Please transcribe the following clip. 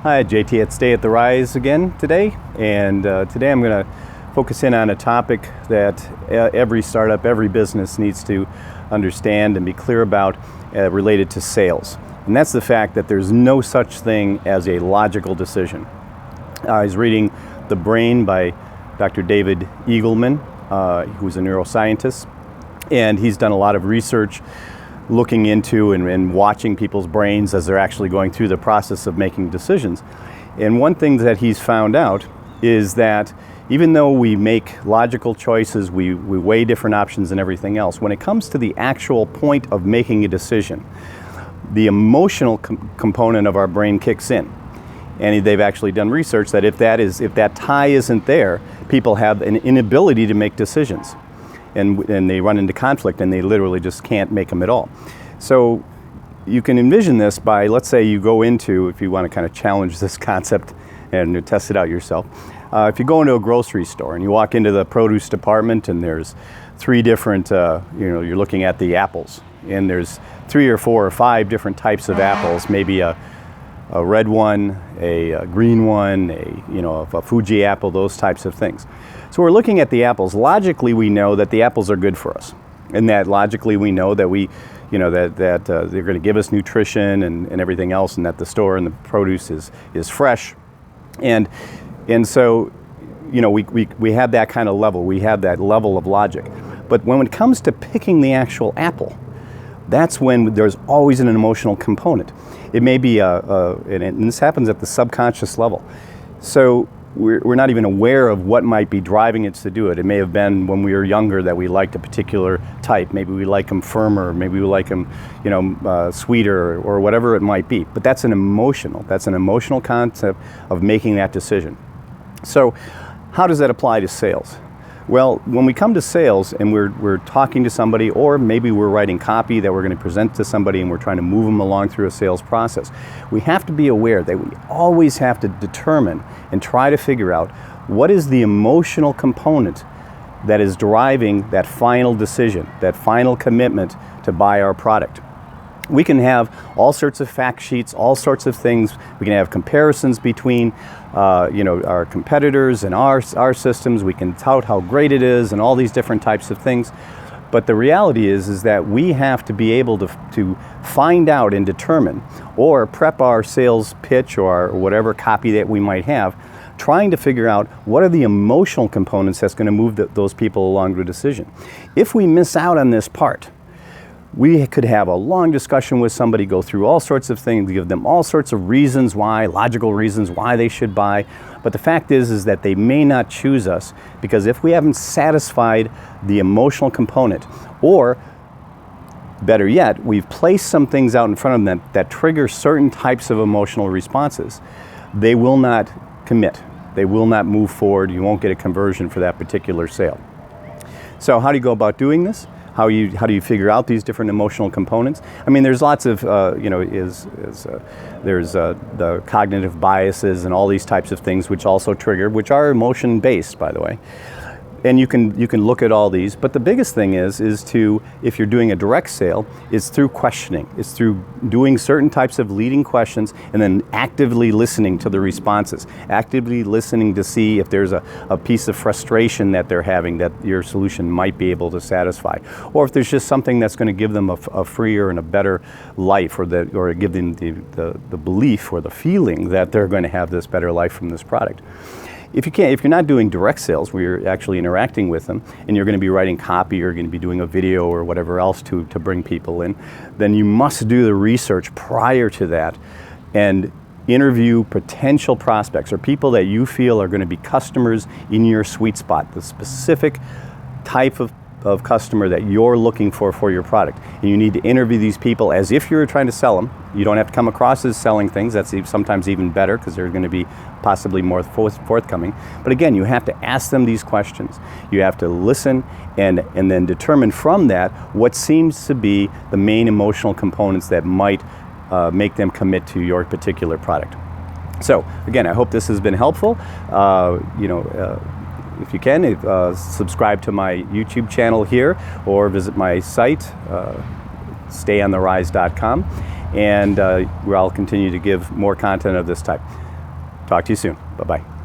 Hi, JT at Stay at the Rise again today, and today I'm going to focus in on a topic that every startup, every business needs to understand and be clear about related to sales. And that's the fact that there's no such thing as a logical decision. I was reading The Brain by Dr. David Eagleman, who's a neuroscientist, and he's done a lot of research looking into and watching people's brains as they're actually going through the process of making decisions. And one thing that he's found out is that even though we make logical choices, we weigh different options and everything else, when it comes to the actual point of making a decision, the emotional component of our brain kicks in. And they've actually done research that if that tie isn't there, people have an inability to make decisions. And they run into conflict and they literally just can't make them at all. So you can envision this by, let's say you go into, if you want to kind of challenge this concept and test it out yourself, if you go into a grocery store and you walk into the produce department and there's three different, you're looking at the apples, and there's 3 or 4 or 5 different types of apples, maybe a red one, a green one, a Fuji apple, those types of things. So we're looking at the apples. Logically, we know that the apples are good for us, and that logically we know that that they're going to give us nutrition and everything else, and that the store and the produce is fresh, and so we have that kind of level. We have that level of logic. But when it comes to picking the actual apple, that's when there's always an emotional component. It may be and this happens at the subconscious level. So we're not even aware of what might be driving us to do it. It may have been when we were younger that we liked a particular type. Maybe we like them firmer. Maybe we like them, sweeter, or whatever it might be. But that's an emotional concept of making that decision. So how does that apply to sales? Well, when we come to sales and we're talking to somebody, or maybe we're writing copy that we're going to present to somebody and we're trying to move them along through a sales process, we have to be aware that we always have to determine and try to figure out what is the emotional component that is driving that final decision, that final commitment to buy our product. We can have all sorts of fact sheets, all sorts of things. We can have comparisons between our competitors and our systems. We can tout how great it is and all these different types of things. But the reality is that we have to be able to find out and determine, or prep our sales pitch or whatever copy that we might have, trying to figure out what are the emotional components that's going to move those people along to a decision. If we miss out on this part, we could have a long discussion with somebody, go through all sorts of things, give them all sorts of reasons why, logical reasons why they should buy. But the fact is that they may not choose us because if we haven't satisfied the emotional component, or better yet, we've placed some things out in front of them that trigger certain types of emotional responses, they will not commit. They will not move forward. You won't get a conversion for that particular sale. So how do you go about doing this? How do you figure out these different emotional components? I mean, there's lots of, there's the cognitive biases and all these types of things which also trigger, which are emotion-based, by the way. And you can look at all these, but the biggest thing is to, if you're doing a direct sale, is through questioning. It's through doing certain types of leading questions and then actively listening to the responses, actively listening to see if there's a piece of frustration that they're having that your solution might be able to satisfy, or if there's just something that's going to give them a freer and a better life, or give them the belief or the feeling that they're going to have this better life from this product. If you're not doing direct sales where you're actually interacting with them and you're going to be writing copy, you're going to be doing a video or whatever else to bring people in, then you must do the research prior to that and interview potential prospects or people that you feel are going to be customers in your sweet spot, the specific type of customer that you're looking for your product. And you need to interview these people as if you're trying to sell them. You don't have to come across as selling things. That's sometimes even better because they're going to be possibly more forthcoming. But again, you have to ask them these questions. You have to listen and then determine from that what seems to be the main emotional components that might make them commit to your particular product. So again, I hope this has been helpful. If you can, subscribe to my YouTube channel here or visit my site, StayOnTheRise.com, and where I'll continue to give more content of this type. Talk to you soon. Bye-bye.